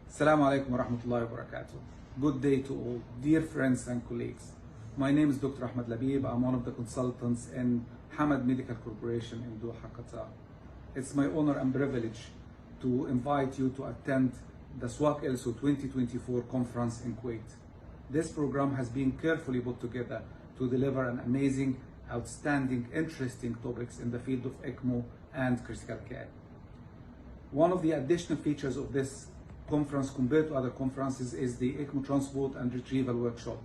Assalamu alaikum wa rahmatullahi wa barakatuh. Good day to all, dear friends and colleagues. My name is Dr. Ahmed Labib. I'm one of the consultants in Hamad Medical Corporation in Doha, Qatar. It's my honor and privilege to invite you to attend the SEAAC ELSO 2024 conference in Kuwait. This program has been carefully put together to deliver an amazing, outstanding, interesting topics in the field of ECMO and critical care. One of the additional features of this conference compared to other conferences is the ECMO transport and retrieval workshop.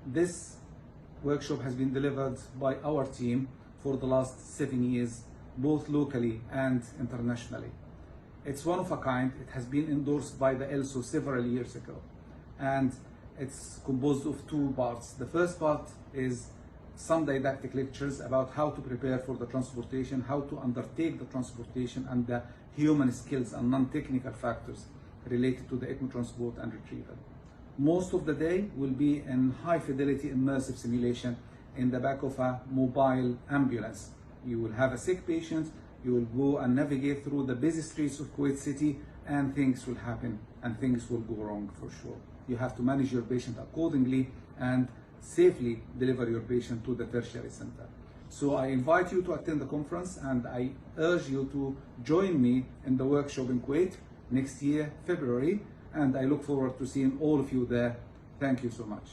This workshop has been delivered by our team for the last 7 years, both locally and internationally. It's one of a kind. It has been endorsed by the ELSO several years ago, and it's composed of two parts. The first part is some didactic lectures about how to prepare for the transportation, how to undertake the transportation, and the human skills and non-technical factors related to the ECMO transport and retrieval. Most of the day will be in high fidelity immersive simulation in the back of a mobile ambulance. You will have a sick patient, you will go and navigate through the busy streets of Kuwait City, and things will happen and things will go wrong for sure. You have to manage your patient accordingly and safely deliver your patient to the tertiary center. So I invite you to attend the conference, and I urge you to join me in the workshop in Kuwait next year, February, and I look forward to seeing all of you there. Thank you so much.